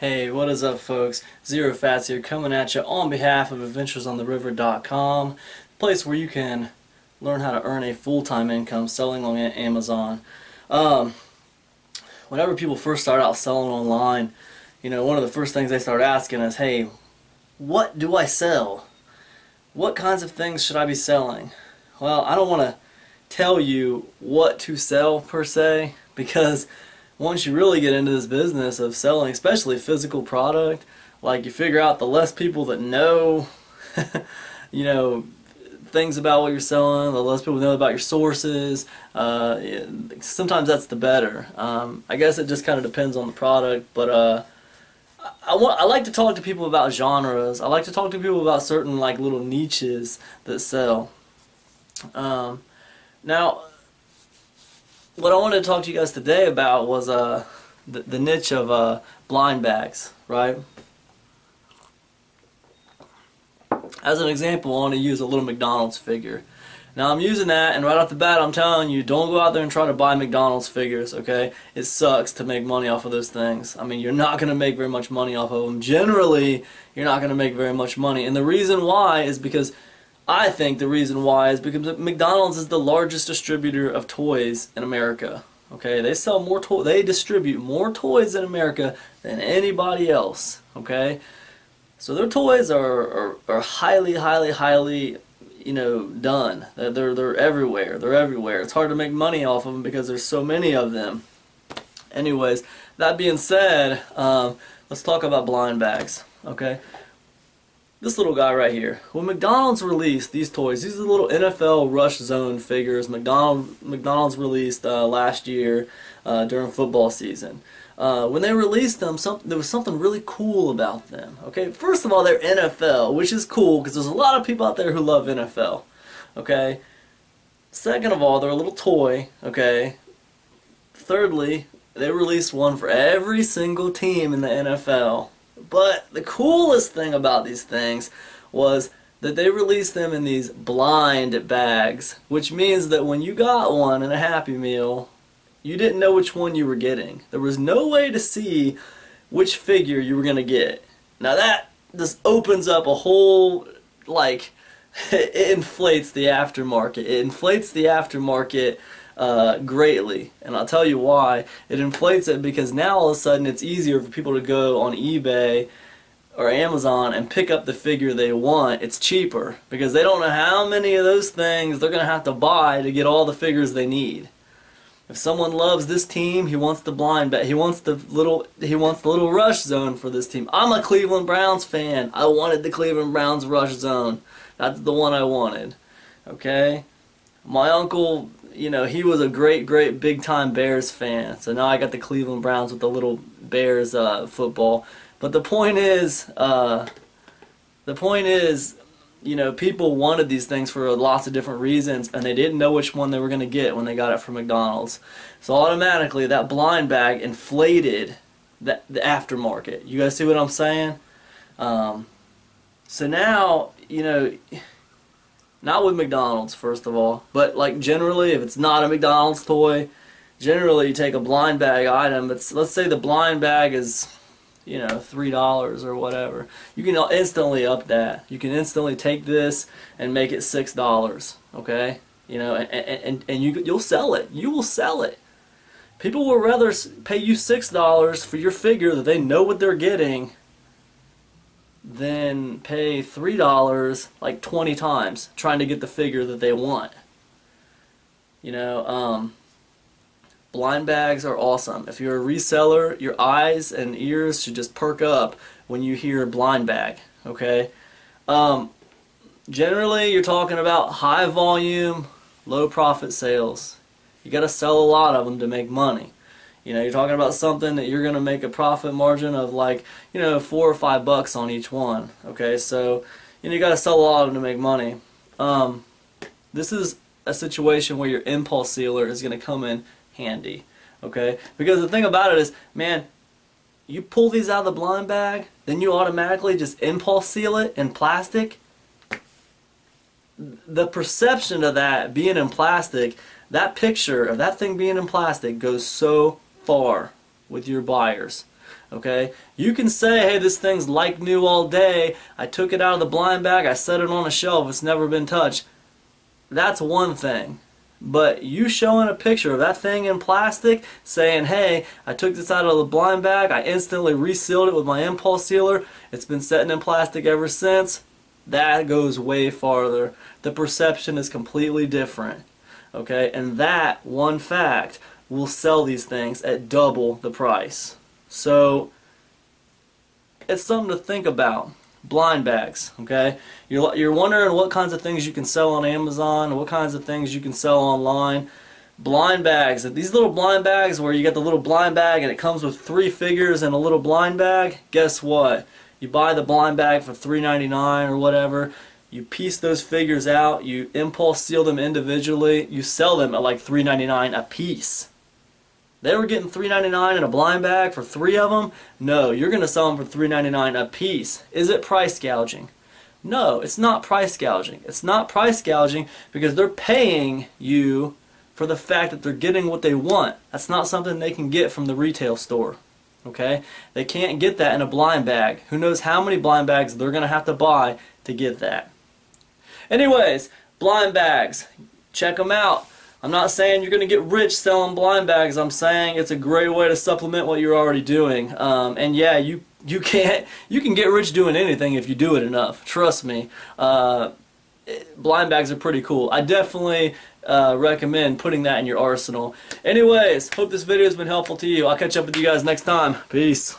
Hey, what is up, folks? Zerofats here, coming at you on behalf of AdventuresOnTheRiver.com, the place where you can learn how to earn a full-time income selling on Amazon. Whenever people first start out selling online, one of the first things they start asking is, hey, what do I sell? What kinds of things should I be selling? Well, I don't want to tell you what to sell per se, because once you really get into this business of selling, especially physical product, like you figure out the less people that know, things about what you're selling, the less people know about your sources, sometimes that's the better. I guess it just kind of depends on the product, but I like to talk to people about genres. I like to talk to people about certain like little niches that sell. Now, what I wanted to talk to you guys today about was the niche of blind bags, right? As an example, I want to use a little McDonald's figure. Now I'm using that, and right off the bat I'm telling you, don't go out there and try to buy McDonald's figures, okay? It sucks to make money off of those things. I mean, you're not going to make very much money off of them. Generally, you're not going to make very much money. And the reason why is because McDonald's is the largest distributor of toys in America. Okay, they sell more they distribute more toys in America than anybody else. Okay, so their toys are highly done. They're everywhere. They're everywhere. It's hard to make money off of them because there's so many of them. Anyways, that being said, let's talk about blind bags. Okay. This little guy right here. When McDonald's released these toys, these are the little NFL Rush Zone figures McDonald's released last year during football season. When they released them, there was something really cool about them. Okay, first of all, they're NFL, which is cool because there's a lot of people out there who love NFL. Okay. Second of all, they're a little toy. Okay. Thirdly, they released one for every single team in the NFL. But the coolest thing about these things was that they released them in these blind bags, which means that when you got one in a Happy Meal, you didn't know which one you were getting. There was no way to see which figure you were going to get. Now that just opens up a whole, like, it inflates the aftermarket. It inflates the aftermarket greatly, and I'll tell you why. It inflates it because now all of a sudden it's easier for people to go on eBay or Amazon and pick up the figure they want. It's cheaper because they don't know how many of those things they're gonna have to buy to get all the figures they need. If someone loves this team, he wants the blind bag. He wants the little Rush Zone for this team. I'm a Cleveland Browns fan. I wanted the Cleveland Browns Rush Zone. That's the one I wanted. Okay? My uncle, he was a great big-time Bears fan. So now I got the Cleveland Browns with the little Bears football. But the point is, people wanted these things for lots of different reasons, and they didn't know which one they were going to get when they got it from McDonald's. So automatically, that blind bag inflated the aftermarket. You guys see what I'm saying? So now, not with McDonald's, first of all, but like generally, if it's not a McDonald's toy, generally you take a blind bag item. Let's say the blind bag is, $3 or whatever. You can instantly up that. You can instantly take this and make it $6. Okay, and you'll sell it. You will sell it. People will rather pay you $6 for your figure that they know what they're getting than pay $3 like 20 times trying to get the figure that they want. Blind bags are awesome. If you're a reseller, your eyes and ears should just perk up when you hear blind bag. Okay. Generally, you're talking about high volume, low profit sales. You got to sell a lot of them to make money. You're talking about something that you're going to make a profit margin of like, $4 or $5 on each one. Okay, so, you got to sell a lot of them to make money. This is a situation where your impulse sealer is going to come in handy. Okay, because the thing about it is, man, you pull these out of the blind bag, then you automatically just impulse seal it in plastic. The perception of that being in plastic, that picture of that thing being in plastic goes so far with your buyers. Okay, you can say, hey, this thing's like new all day. I took it out of the blind bag, I set it on a shelf, it's never been touched. That's one thing. But you showing a picture of that thing in plastic, saying, hey, I took this out of the blind bag, I instantly resealed it with my impulse sealer, it's been sitting in plastic ever since, that goes way farther. The perception is completely different. Okay, and that one fact will sell these things at double the price. So it's something to think about. Blind bags, okay? You're wondering what kinds of things you can sell on Amazon, what kinds of things you can sell online. Blind bags, these little blind bags where you get the little blind bag and it comes with 3 figures and a little blind bag, guess what? You buy the blind bag for $3.99 or whatever, you piece those figures out, you impulse seal them individually, you sell them at like $3.99 a piece. They were getting $3.99 in a blind bag for 3 of them. No, you're going to sell them for $3.99 a piece. Is it price gouging? No, it's not price gouging. It's not price gouging because they're paying you for the fact that they're getting what they want. That's not something they can get from the retail store. Okay? They can't get that in a blind bag. Who knows how many blind bags they're going to have to buy to get that. Anyways, blind bags. Check them out. I'm not saying you're going to get rich selling blind bags. I'm saying it's a great way to supplement what you're already doing. And yeah, you can get rich doing anything if you do it enough. Trust me. Blind bags are pretty cool. I definitely recommend putting that in your arsenal. Anyways, hope this video has been helpful to you. I'll catch up with you guys next time. Peace.